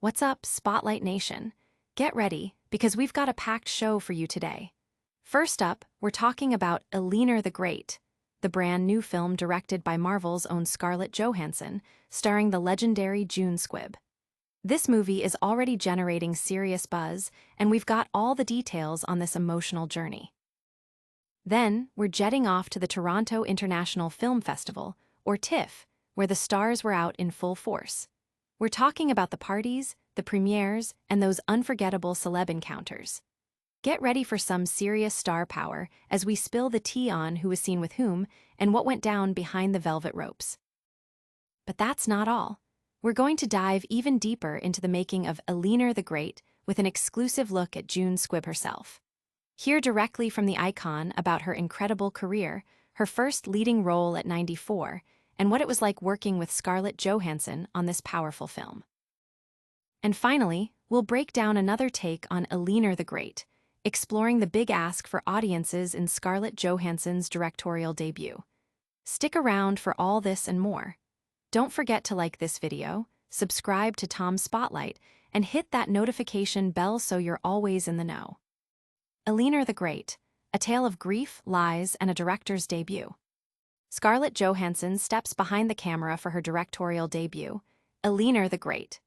What's up, Spotlight Nation? Get ready, because we've got a packed show for you today. First up, we're talking about Eleanor the Great, the brand new film directed by Marvel's own Scarlett Johansson, starring the legendary June Squibb. This movie is already generating serious buzz, and we've got all the details on this emotional journey. Then, we're jetting off to the Toronto International Film Festival, or TIFF, where the stars were out in full force. We're talking about the parties, the premieres, and those unforgettable celeb encounters. Get ready for some serious star power as we spill the tea on who was seen with whom and what went down behind the velvet ropes. But that's not all. We're going to dive even deeper into the making of Eleanor the Great with an exclusive look at June Squibb herself. Hear directly from the icon about her incredible career, her first leading role at 94, and what it was like working with Scarlett Johansson on this powerful film. And finally, we'll break down another take on Eleanor the Great, exploring the big ask for audiences in Scarlett Johansson's directorial debut. Stick around for all this and more. Don't forget to like this video, subscribe to Tom's Spotlight, and hit that notification bell so you're always in the know. Eleanor the Great, a tale of grief, lies, and a director's debut. Scarlett Johansson steps behind the camera for her directorial debut, Eleanor the Great,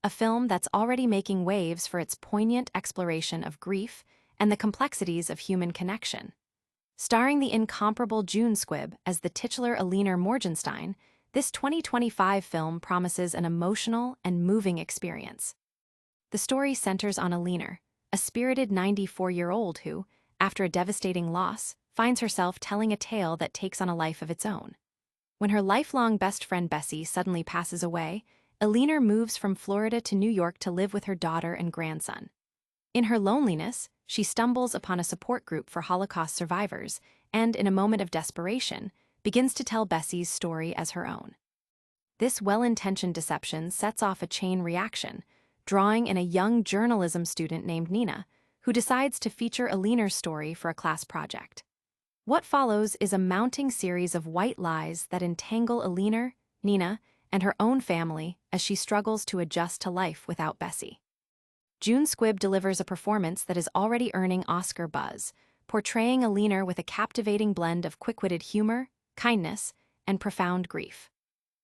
a film that's already making waves for its poignant exploration of grief and the complexities of human connection. Starring the incomparable June Squibb as the titular Eleanor Morgenstein, this 2025 film promises an emotional and moving experience. The story centers on Eleanor, a spirited 94-year-old who, after a devastating loss, finds herself telling a tale that takes on a life of its own. When her lifelong best friend Bessie suddenly passes away, Eleanor moves from Florida to New York to live with her daughter and grandson. In her loneliness, she stumbles upon a support group for Holocaust survivors and, in a moment of desperation, begins to tell Bessie's story as her own. This well-intentioned deception sets off a chain reaction, drawing in a young journalism student named Nina, who decides to feature Eleanor's story for a class project. What follows is a mounting series of white lies that entangle Eleanor, Nina, and her own family as she struggles to adjust to life without Bessie. June Squibb delivers a performance that is already earning Oscar buzz, portraying Eleanor with a captivating blend of quick-witted humor, kindness, and profound grief.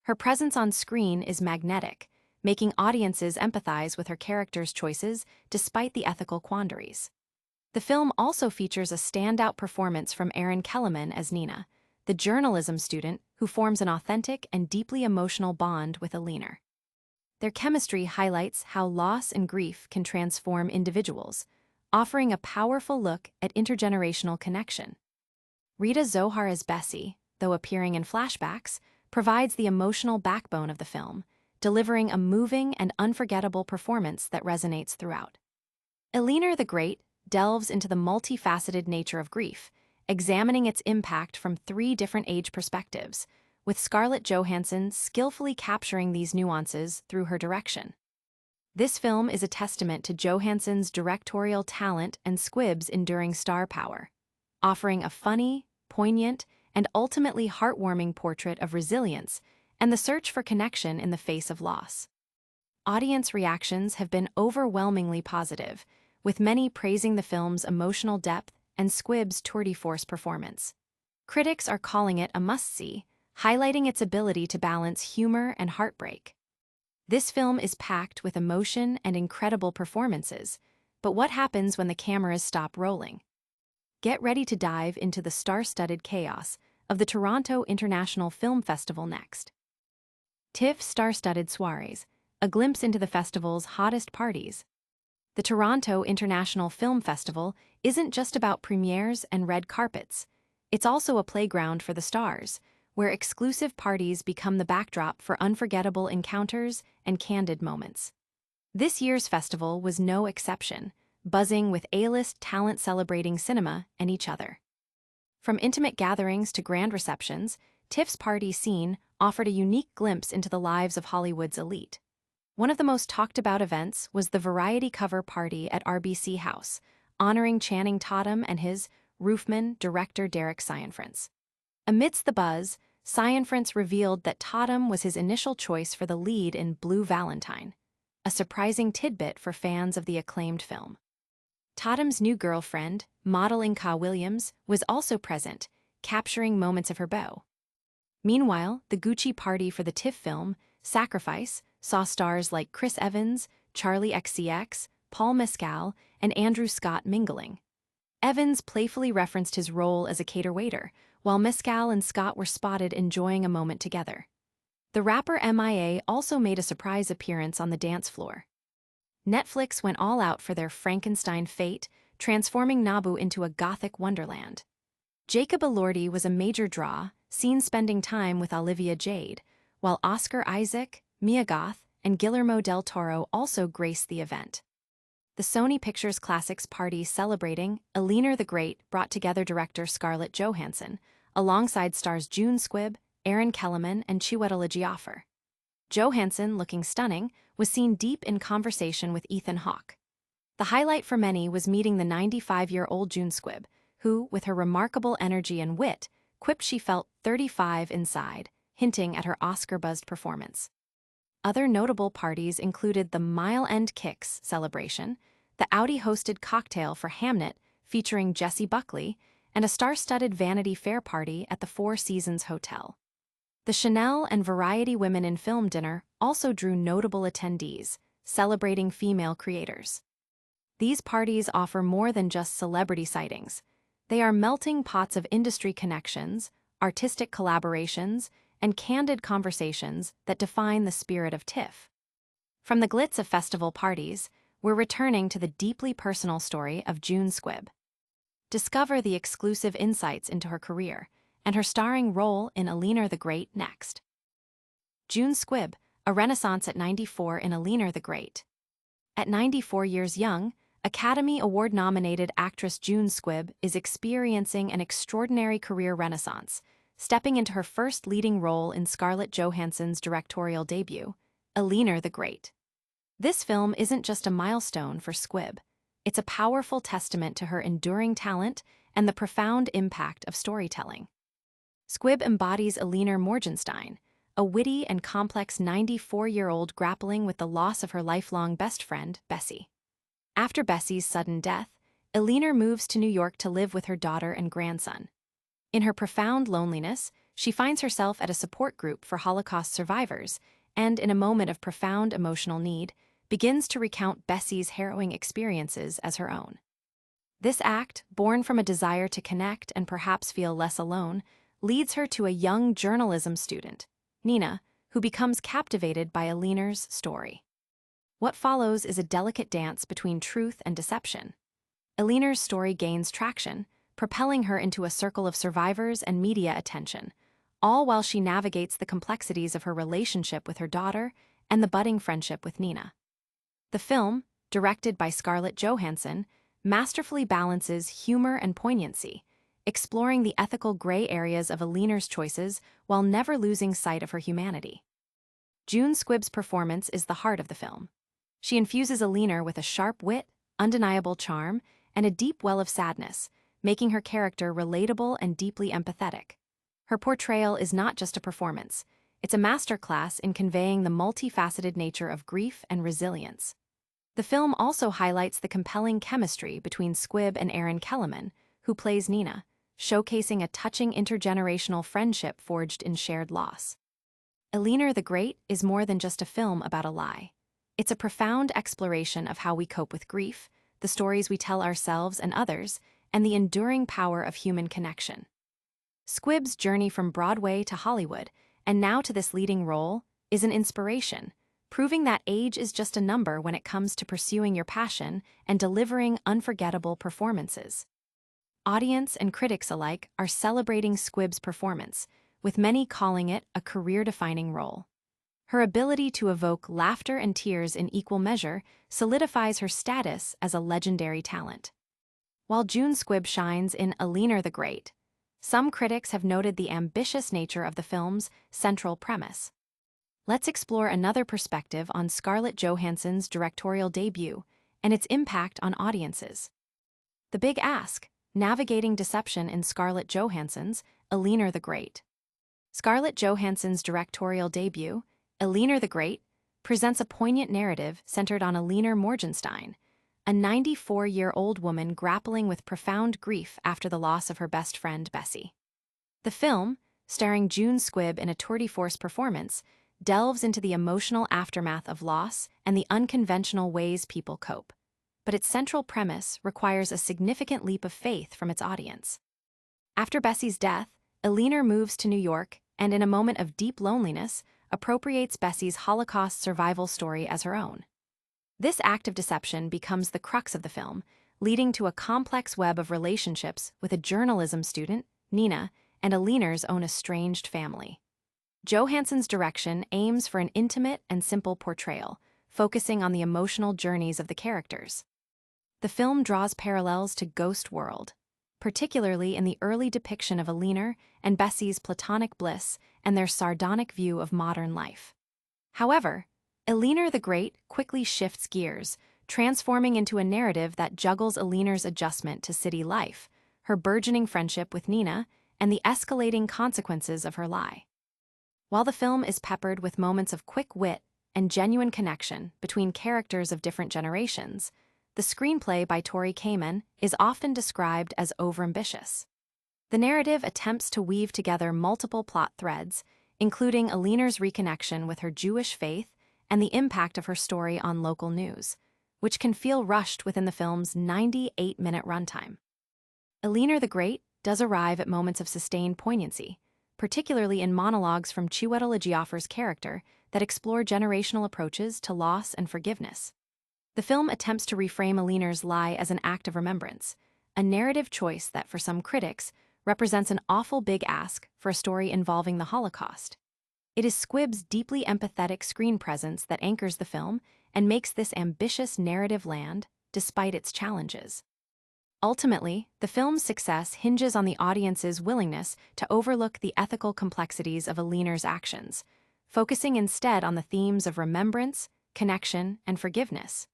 Her presence on screen is magnetic, making audiences empathize with her character's choices despite the ethical quandaries. The film also features a standout performance from Erin Kellyman as Nina, the journalism student who forms an authentic and deeply emotional bond with Eleanor. Their chemistry highlights how loss and grief can transform individuals, offering a powerful look at intergenerational connection. Rita Zohar as Bessie, though appearing in flashbacks, provides the emotional backbone of the film, delivering a moving and unforgettable performance that resonates throughout. Eleanor the Great delves into the multifaceted nature of grief, examining its impact from 3 different age perspectives, with Scarlett Johansson skillfully capturing these nuances through her direction. This film is a testament to Johansson's directorial talent and Squibb's enduring star power, offering a funny, poignant, and ultimately heartwarming portrait of resilience and the search for connection in the face of loss. Audience reactions have been overwhelmingly positive, with many praising the film's emotional depth and Squibb's tour de force performance. Critics are calling it a must-see, highlighting its ability to balance humor and heartbreak. This film is packed with emotion and incredible performances, but what happens when the cameras stop rolling? Get ready to dive into the star-studded chaos of the Toronto International Film Festival next. TIFF star-studded soirees, a glimpse into the festival's hottest parties. The Toronto International Film Festival isn't just about premieres and red carpets. It's also a playground for the stars, where exclusive parties become the backdrop for unforgettable encounters and candid moments. This year's festival was no exception, buzzing with A-list talent celebrating cinema and each other. From intimate gatherings to grand receptions, TIFF's party scene offered a unique glimpse into the lives of Hollywood's elite. One of the most talked-about events was the variety cover party at RBC House, honoring Channing Tatum and his roofman director Derek Cianfrance. Amidst the buzz, Cianfrance revealed that Tatum was his initial choice for the lead in Blue Valentine. a surprising tidbit for fans of the acclaimed film. Tatum's new girlfriend, model Inka Williams, was also present, capturing moments of her beau. Meanwhile, the Gucci party for the TIFF film, Sacrifice, saw stars like Chris Evans, Charlie XCX, Paul Mescal, and Andrew Scott mingling. Evans playfully referenced his role as a cater waiter, while Mescal and Scott were spotted enjoying a moment together. The rapper MIA also made a surprise appearance on the dance floor. Netflix went all out for their Frankenstein fate, transforming Naboo into a gothic wonderland. Jacob Elordi was a major draw, seen spending time with Olivia Jade, while Oscar Isaac, Mia Goth, and Guillermo del Toro also graced the event. The Sony Pictures Classics party celebrating Eleanor the Great brought together director Scarlett Johansson, alongside stars June Squibb, Erin Kellyman, and Chiwetel Ejiofor. Johansson, looking stunning, was seen deep in conversation with Ethan Hawke. The highlight for many was meeting the 95-year-old June Squibb, who, with her remarkable energy and wit, quipped she felt 35 inside, hinting at her Oscar-buzzed performance. Other notable parties included the Mile End Kicks celebration, the Audi-hosted cocktail for Hamnet featuring Jessie Buckley, and a star-studded Vanity Fair party at the Four Seasons Hotel. The Chanel and Variety Women in Film dinner also drew notable attendees, celebrating female creators. These parties offer more than just celebrity sightings. They are melting pots of industry connections, artistic collaborations, and candid conversations that define the spirit of TIFF. From the glitz of festival parties, we're returning to the deeply personal story of June Squibb. Discover the exclusive insights into her career and her starring role in Eleanor the Great next. June Squibb, a renaissance at 94 in Eleanor the Great. At 94 years young, Academy Award-nominated actress June Squibb is experiencing an extraordinary career renaissance, stepping into her first leading role in Scarlett Johansson's directorial debut, Eleanor the Great. This film isn't just a milestone for Squibb. It's a powerful testament to her enduring talent and the profound impact of storytelling. Squibb embodies Eleanor Morgenstein, a witty and complex 94-year-old grappling with the loss of her lifelong best friend, Bessie. After Bessie's sudden death, Eleanor moves to New York to live with her daughter and grandson. In her profound loneliness, she finds herself at a support group for Holocaust survivors and, in a moment of profound emotional need, begins to recount Bessie's harrowing experiences as her own. This act, born from a desire to connect and perhaps feel less alone, leads her to a young journalism student, Nina, who becomes captivated by Eleanor's story. What follows is a delicate dance between truth and deception. Eleanor's story gains traction, propelling her into a circle of survivors and media attention, all while she navigates the complexities of her relationship with her daughter and the budding friendship with Nina. The film, directed by Scarlett Johansson, masterfully balances humor and poignancy, exploring the ethical gray areas of Eleanor's choices while never losing sight of her humanity. June Squibb's performance is the heart of the film. She infuses Eleanor with a sharp wit, undeniable charm, and a deep well of sadness, making her character relatable and deeply empathetic. Her portrayal is not just a performance, it's a masterclass in conveying the multifaceted nature of grief and resilience. The film also highlights the compelling chemistry between Squibb and Erin Kellyman, who plays Nina, showcasing a touching intergenerational friendship forged in shared loss. Eleanor the Great is more than just a film about a lie. It's a profound exploration of how we cope with grief, the stories we tell ourselves and others, and the enduring power of human connection. Squibb's journey from Broadway to Hollywood, and now to this leading role, is an inspiration, proving that age is just a number when it comes to pursuing your passion and delivering unforgettable performances. Audience and critics alike are celebrating Squibb's performance, with many calling it a career-defining role. Her ability to evoke laughter and tears in equal measure solidifies her status as a legendary talent. While June Squibb shines in Eleanor the Great, some critics have noted the ambitious nature of the film's central premise. Let's explore another perspective on Scarlett Johansson's directorial debut and its impact on audiences. The Big Ask: Navigating Deception in Scarlett Johansson's Eleanor the Great. Scarlett Johansson's directorial debut, Eleanor the Great, presents a poignant narrative centered on Eleanor Morgenstein, a 94-year-old woman grappling with profound grief after the loss of her best friend Bessie. The film, starring June Squibb in a tour de force performance, delves into the emotional aftermath of loss and the unconventional ways people cope. But its central premise requires a significant leap of faith from its audience. After Bessie's death, Eleanor moves to New York and, in a moment of deep loneliness, appropriates Bessie's Holocaust survival story as her own. This act of deception becomes the crux of the film, leading to a complex web of relationships with a journalism student, Nina, and Eleanor's own estranged family. Johansson's direction aims for an intimate and simple portrayal, focusing on the emotional journeys of the characters. The film draws parallels to Ghost World, particularly in the early depiction of Eleanor and Bessie's platonic bliss and their sardonic view of modern life. However, Eleanor the Great quickly shifts gears, transforming into a narrative that juggles Eleanor's adjustment to city life, her burgeoning friendship with Nina, and the escalating consequences of her lie. While the film is peppered with moments of quick wit and genuine connection between characters of different generations, the screenplay by Tori Kamen is often described as overambitious. The narrative attempts to weave together multiple plot threads, including Eleanor's reconnection with her Jewish faith and the impact of her story on local news, which can feel rushed within the film's 98-minute runtime. Eleanor the Great does arrive at moments of sustained poignancy, particularly in monologues from Chiwetel Ejiofor's character that explore generational approaches to loss and forgiveness. The film attempts to reframe Eleanor's lie as an act of remembrance, a narrative choice that, for some critics, represents an awful big ask for a story involving the Holocaust. It is Squibb's deeply empathetic screen presence that anchors the film and makes this ambitious narrative land, despite its challenges. Ultimately, the film's success hinges on the audience's willingness to overlook the ethical complexities of Eleanor's actions, focusing instead on the themes of remembrance, connection, and forgiveness.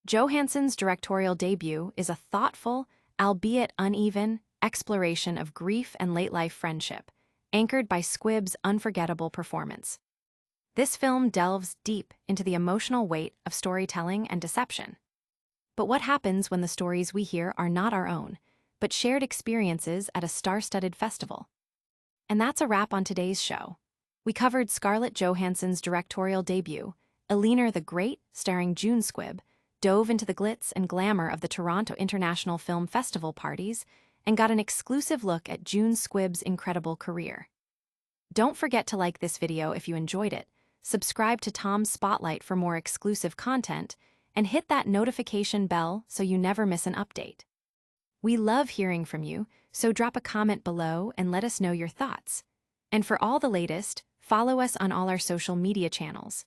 Johansson's directorial debut is a thoughtful, albeit uneven, exploration of grief and late-life friendship, anchored by Squibb's unforgettable performance. This film delves deep into the emotional weight of storytelling and deception. But what happens when the stories we hear are not our own, but shared experiences at a star-studded festival? And that's a wrap on today's show. We covered Scarlett Johansson's directorial debut, Eleanor the Great, starring June Squibb, dove into the glitz and glamour of the Toronto International Film Festival parties, and got an exclusive look at June Squibb's incredible career. Don't forget to like this video if you enjoyed it, subscribe to Tom's Spotlight for more exclusive content, and hit that notification bell so you never miss an update. We love hearing from you, so drop a comment below and let us know your thoughts. And for all the latest, follow us on all our social media channels.